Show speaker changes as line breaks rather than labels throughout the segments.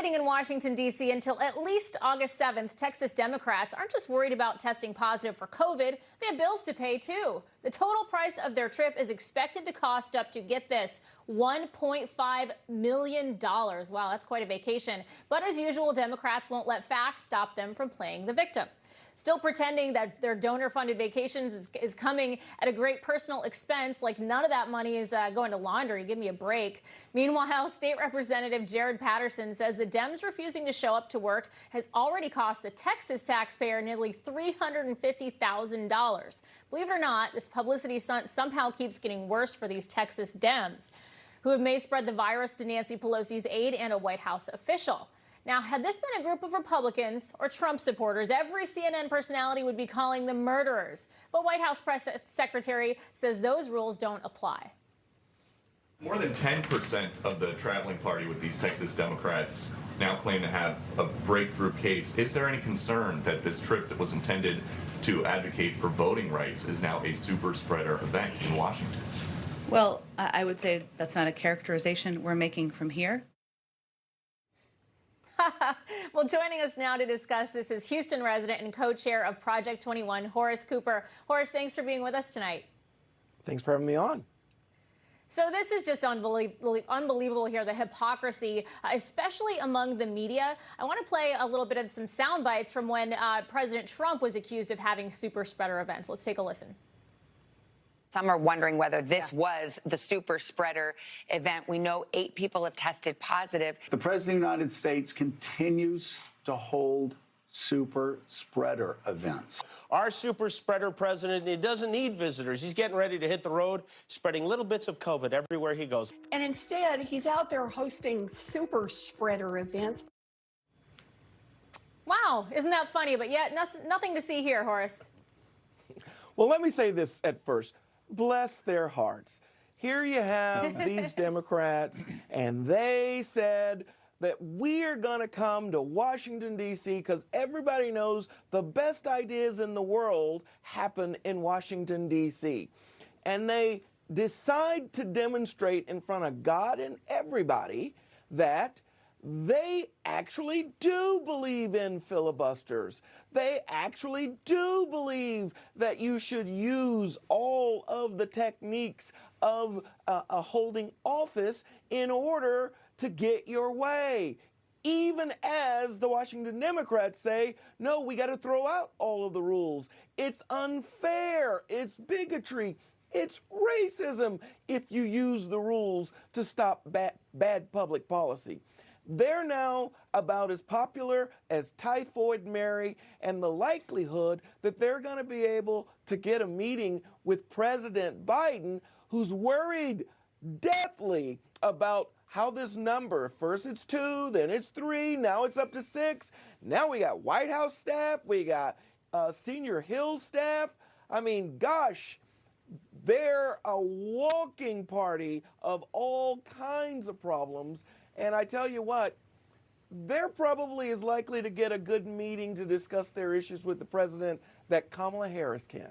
Hiding in Washington, D.C. until at least August 7th, Texas Democrats aren't just worried about testing positive for COVID. They have bills to pay, too. The total price of their trip is expected to cost up to, get this, $1.5 million. Wow, that's quite a vacation. But as usual, Democrats won't let facts stop them from playing the victim. Still pretending that their donor-funded vacations is coming at a great personal expense, like none of that money is going to laundry. Give me a break. Meanwhile, State Representative Jared Patterson says the Dems refusing to show up to work has already cost the Texas taxpayer nearly $350,000. Believe it or not, this publicity stunt somehow keeps getting worse for these Texas Dems, who may spread the virus to Nancy Pelosi's aide and a White House official. Now, had this been a group of Republicans or Trump supporters, every CNN personality would be calling them murderers. But White House press secretary says those rules don't apply.
More than 10% of the traveling party with these Texas Democrats now claim to have a breakthrough case. Is there any concern that this trip that was intended to advocate for voting rights is now a super spreader event in Washington?
Well, I would say that's not a characterization we're making from here.
Well, joining us now to discuss this is Houston resident and co-chair of Project 21, Horace Cooper. Horace, thanks for being with us tonight.
Thanks for having me on.
So this is just unbelievable here, the hypocrisy, especially among the media. I want to play a little bit of some sound bites from when President Trump was accused of having super spreader events. Let's take a listen.
Some are wondering whether this was the super spreader event. We know 8 people have tested positive.
The President of the United States continues to hold super spreader events.
Our super spreader president, he doesn't need visitors. He's getting ready to hit the road, spreading little bits of COVID everywhere he goes.
And instead, he's out there hosting super spreader events.
Wow, isn't that funny? But yet, nothing to see here, Horace.
Well, let me say this at first. Bless their hearts. Here you have these Democrats, and they said that we're going to come to Washington, D.C., because everybody knows the best ideas in the world happen in Washington, D.C. And they decide to demonstrate in front of God and everybody that they actually do believe in filibusters. They actually do believe that you should use all of the techniques of holding office in order to get your way. Even as the Washington Democrats say, no, we got to throw out all of the rules. It's unfair. It's bigotry. It's racism if you use the rules to stop bad public policy. They're now about as popular as Typhoid Mary, and the likelihood that they're going to be able to get a meeting with President Biden, who's worried deathly about how this number, first it's 2, then it's 3, now it's up to 6. Now we got White House staff, we got Senior Hill staff. I mean, gosh, they're a walking party of all kinds of problems. And I tell you what, they're probably as likely to get a good meeting to discuss their issues with the president that Kamala Harris can.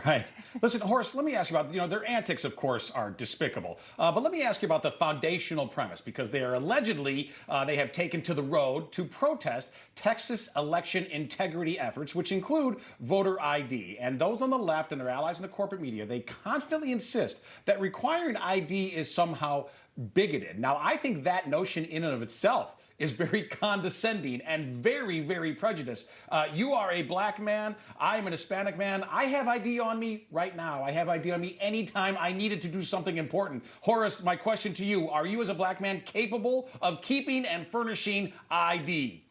Right. Listen, Horace, let me ask you about, their antics, of course, are despicable. But let me ask you about the foundational premise, because they are allegedly, they have taken to the road to protest Texas election integrity efforts, which include voter ID. And those on the left and their allies in the corporate media, they constantly insist that requiring ID is somehow bigoted. Now, I think that notion in and of itself is very condescending and very, very prejudiced. You are a black man. I am an Hispanic man. I have ID on me right now. I have ID on me anytime I needed to do something important. Horace, my question to you, are you as a black man capable of keeping and furnishing ID?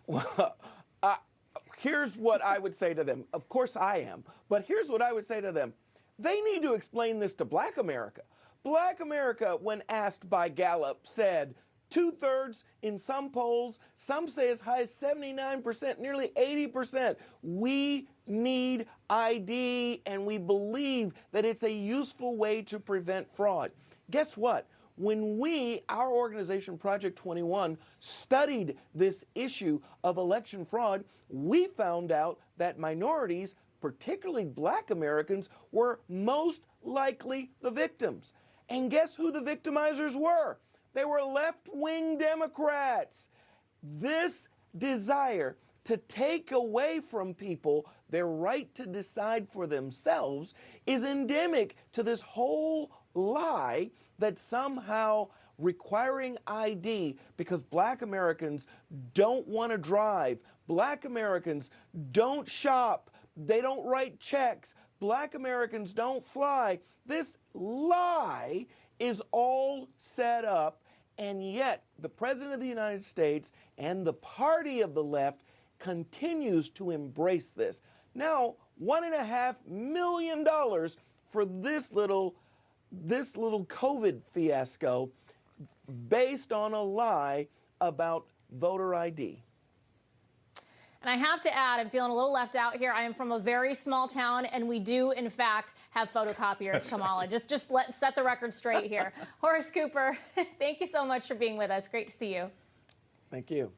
Well, here's what I would say to them. Of course I am. But here's what I would say to them. They need to explain this to Black America. Black America, when asked by Gallup, said 2/3 in some polls, some say as high as 79%, nearly 80%. We need ID, and we believe that it's a useful way to prevent fraud. Guess what? When our organization, Project 21, studied this issue of election fraud, we found out that minorities, particularly Black Americans, were most likely the victims. And guess who the victimizers were? They were left-wing Democrats. This desire to take away from people their right to decide for themselves is endemic to this whole lie that somehow requiring ID because Black Americans don't want to drive, Black Americans don't shop, they don't write checks, Black Americans don't fly. This lie is all set up, and yet the President of the United States and the party of the left continues to embrace this. Now, $1.5 million for this little COVID fiasco based on a lie about voter ID.
And I have to add, I'm feeling a little left out here. I am from a very small town, and we do, in fact, have photocopiers, Kamala. Just set the record straight here. Horace Cooper, thank you so much for being with us. Great to see you.
Thank you.